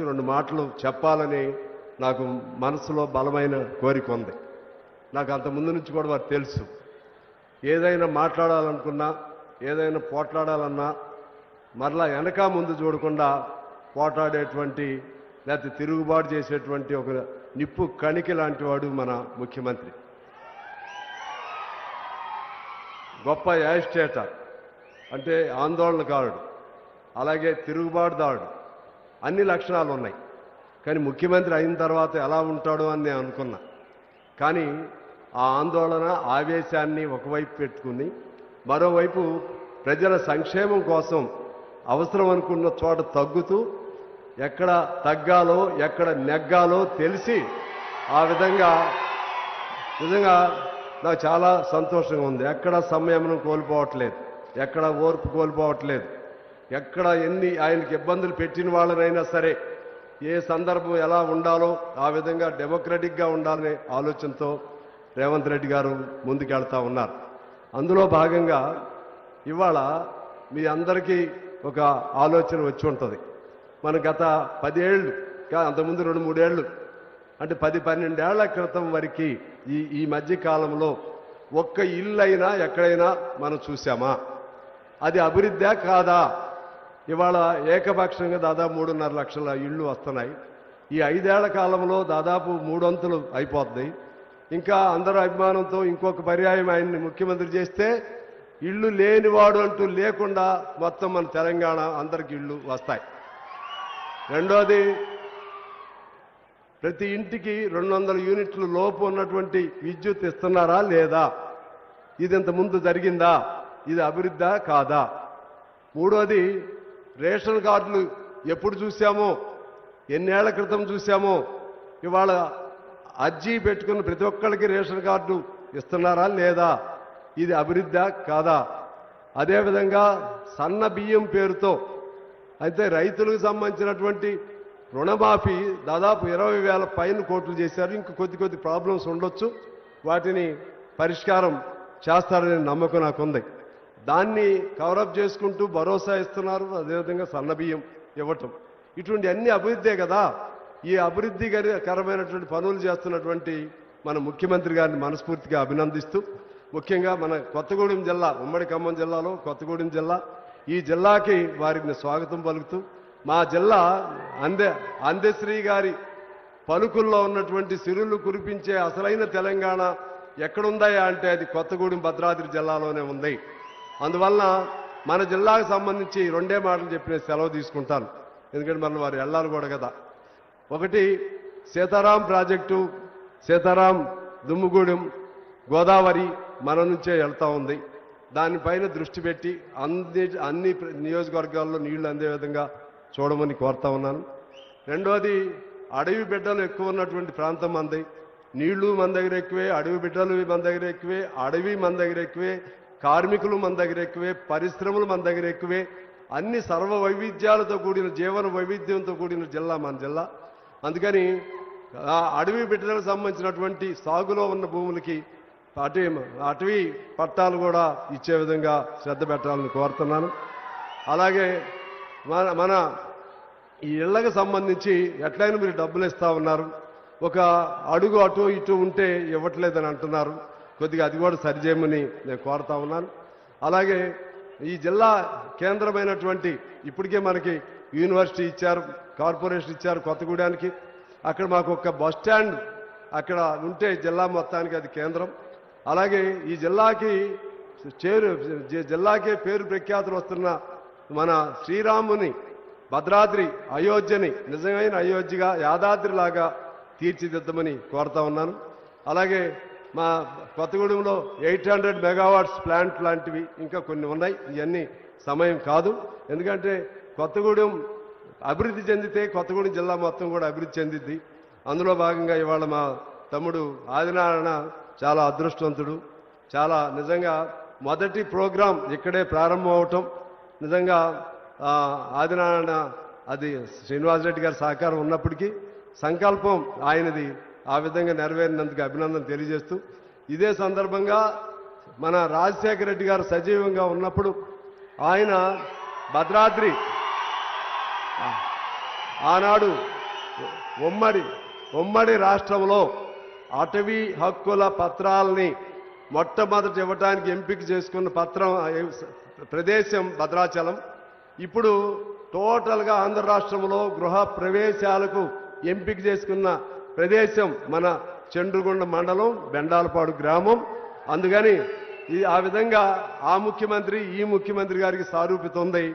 రెండు మాటలు చెప్పాలని నాకు మనసులో బలమైన కోరిక ఉంది. నాకు అంత ముందు నుంచి కూడా వారు తెలుసు. ఏదైనా మాట్లాడాలనుకున్నా, ఏదైనా పోట్లాడాలన్నా మరలా వెనక ముందు చూడకుండా పోట్లాడేటువంటి లేకపోతే తిరుగుబాటు చేసేటువంటి ఒక నిప్పు కణికి లాంటి వాడు మన ముఖ్యమంత్రి. గొప్ప యాజిటేటర్ అంటే ఆందోళనకారుడు, అలాగే తిరుగుబాటుదారుడు, అన్ని లక్షణాలు ఉన్నాయి. కానీ ముఖ్యమంత్రి అయిన తర్వాత ఎలా ఉంటాడో అని నేను అనుకున్నా. కానీ ఆ ఆందోళన ఆవేశాన్ని ఒకవైపు పెట్టుకుని మరోవైపు ప్రజల సంక్షేమం కోసం అవసరం అనుకున్న చోట తగ్గుతూ ఎక్కడ తగ్గాలో ఎక్కడ నెగ్గాలో తెలిసి ఆ విధంగా నిజంగా నాకు చాలా సంతోషంగా ఉంది. ఎక్కడ సంయమనం కోల్పోవట్లేదు, ఎక్కడ ఓర్పు కోల్పోవట్లేదు, ఎక్కడ ఎన్ని ఆయనకి ఇబ్బందులు పెట్టిన వాళ్ళనైనా సరే ఏ సందర్భం ఎలా ఉండాలో ఆ విధంగా డెమోక్రటిక్గా ఉండాలనే ఆలోచనతో రేవంత్ రెడ్డి గారు ముందుకెళ్తా ఉన్నారు. అందులో భాగంగా ఇవాళ మీ అందరికీ ఒక ఆలోచన వచ్చి ఉంటుంది. మన గత 10 ఏళ్ళు అంతకుముందు 2-3 ఏళ్ళు అంటే 10-12 ఏళ్ల క్రితం వరకు ఈ మధ్య కాలంలో ఒక్క ఇల్లు అయినా ఎక్కడైనా మనం చూసామా? అది అభివృద్ధా కాదా? ఇవాళ ఏకపక్షంగా దాదాపు 3.5 లక్షల ఇళ్ళు వస్తున్నాయి. ఈ 5 ఏళ్ల కాలంలో దాదాపు 3 వంతులు అయిపోతుంది. ఇంకా అందరూ అభిమానంతో ఇంకొక పర్యాయం ఆయన్ని ముఖ్యమంత్రి చేస్తే ఇళ్ళు లేనివాడు అంటూ లేకుండా మొత్తం మన తెలంగాణ అందరికి ఇళ్ళు వస్తాయి. రెండోది, ప్రతి ఇంటికి 200 యూనిట్ల లోపు ఉన్నటువంటి విద్యుత్ ఇస్తున్నారా లేదా? ఇది ఇంత ముందు జరిగిందా? ఇది అభివృద్ధా కాదా? మూడోది, రేషన్ కార్డులు ఎప్పుడు చూసామో, ఎన్నేళ్ల క్రితం చూసామో, ఇవాళ అర్జీ పెట్టుకున్న ప్రతి ఒక్కరికి రేషన్ కార్డు ఇస్తున్నారా లేదా? ఇది అభివృద్ధా కాదా? అదేవిధంగా సన్న బియ్యం పేరుతో అయితే రైతులకు సంబంధించినటువంటి రుణమాఫీ దాదాపు 20,000 పైన కోట్లు చేశారు. ఇంక కొద్ది ప్రాబ్లమ్స్ ఉండొచ్చు, వాటిని పరిష్కారం చేస్తారనే నమ్మకం నాకుంది. దాన్ని కవరప్ చేసుకుంటూ భరోసా ఇస్తున్నారు. అదేవిధంగా సన్నబియ్యం ఇవ్వటం, ఇటువంటి అన్ని అభివృద్ధే కదా. ఈ అభివృద్ధికరమైనటువంటి పనులు చేస్తున్నటువంటి మన ముఖ్యమంత్రి గారిని మనస్ఫూర్తిగా అభినందిస్తూ, ముఖ్యంగా మన కొత్తగూడెం జిల్లా, ఉమ్మడి ఖమ్మం జిల్లాలో కొత్తగూడెం జిల్లా, ఈ జిల్లాకి వారికి స్వాగతం పలుకుతూ, మా జిల్లా అందశ్రీ గారి పలుకుల్లో ఉన్నటువంటి సిరులు కురిపించే అసలైన తెలంగాణ ఎక్కడుందాయా అంటే అది కొత్తగూడెం భద్రాద్రి జిల్లాలోనే ఉంది. అందువలన మన జిల్లాకు సంబంధించి 2 మాటలు చెప్పిన సెలవు తీసుకుంటాను. ఎందుకంటే మనం వారు వెళ్ళాలి కూడా కదా. ఒకటి, సీతారాం ప్రాజెక్టు, సీతారాం దుమ్ముగూడెం గోదావరి మన నుంచే వెళ్తూ ఉంది. దానిపైన దృష్టి పెట్టి అన్ని నియోజకవర్గాల్లో నీళ్లు అందే విధంగా చూడమని కోరుతా ఉన్నాను. రెండోది, అడవి బిడ్డలు ఎక్కువ ఉన్నటువంటి ప్రాంతం మంది, నీళ్లు మన దగ్గర ఎక్కువే, అడవి బిడ్డలు మన దగ్గర ఎక్కువే, అడవి మన దగ్గర ఎక్కువే, కార్మికులు మన దగ్గర ఎక్కువే, పరిశ్రమలు మన దగ్గర ఎక్కువే, అన్ని సర్వ వైవిధ్యాలతో కూడిన జీవన వైవిధ్యంతో కూడిన జిల్లా మన జిల్లా. అందుకని ఆ అడవి బిడ్డలకు సంబంధించినటువంటి సాగులో ఉన్న భూములకి అటవీ పట్టాలు కూడా ఇచ్చే విధంగా శ్రద్ధ పెట్టాలని కోరుతున్నాను. అలాగే మన ఈ ఇళ్లకు సంబంధించి ఎట్లయినా మీరు డబ్బులు ఇస్తా ఉన్నారు, ఒక అడుగు అటు ఇటు ఉంటే ఇవ్వట్లేదని అంటున్నారు. కొద్దిగా అది కూడా సరిచేయమని నేను కోరుతా ఉన్నాను. అలాగే ఈ జిల్లా కేంద్రమైనటువంటి ఇప్పటికే మనకి యూనివర్సిటీ ఇచ్చారు, కార్పొరేషన్ ఇచ్చారు కొత్తగూడానికి. అక్కడ మాకు ఒక బస్ స్టాండ్ అక్కడ ఉంటే జిల్లా మొత్తానికి అది కేంద్రం. అలాగే ఈ జిల్లాకే పేరు ప్రఖ్యాతులు వస్తున్న మన శ్రీరాముని భద్రాద్రి అయోధ్యని నిజమైన అయోధ్యగా యాదాద్రిలాగా తీర్చిదిద్దమని కోరుతా ఉన్నాను. అలాగే మా కొత్తగూడెంలో 800 మెగావాట్స్ ప్లాంట్ లాంటివి ఇంకా కొన్ని ఉన్నాయి. ఇవన్నీ సమయం కాదు, ఎందుకంటే కొత్తగూడెం అభివృద్ధి చెందితే కొత్తగూడెం జిల్లా మొత్తం కూడా అభివృద్ధి చెందిద్ది. అందులో భాగంగా ఇవాళ మా తమ్ముడు ఆదినారాయణ చాలా అదృష్టవంతుడు. చాలా నిజంగా మొదటి ప్రోగ్రాం ఇక్కడే ప్రారంభం అవటం నిజంగా ఆదినారాయణ అది శ్రీనివాసరెడ్డి గారి సహకారం ఉన్నప్పటికీ సంకల్పం ఆయనది ఆ విధంగా నెరవేరినందుకు అభినందన తెలియజేస్తూ, ఇదే సందర్భంగా మన రాజశేఖర రెడ్డి గారు సజీవంగా ఉన్నప్పుడు ఆయన భద్రాద్రి ఆనాడు ఉమ్మడి రాష్ట్రంలో అటవీ హక్కుల పత్రాలని మొట్టమొదటి ఇవ్వడానికి ఎంపిక చేసుకున్న ప్రదేశం భద్రాచలం. ఇప్పుడు టోటల్గా ఆంధ్ర రాష్ట్రంలో గృహ ప్రవేశాలకు ఎంపిక చేసుకున్న ప్రదేశం మన చండ్రుగొండ మండలం బెండాలపాడు గ్రామం. అందుకని ఆ విధంగా ఆ ముఖ్యమంత్రి ఈ ముఖ్యమంత్రి గారికి సారూప్యత ఉంది.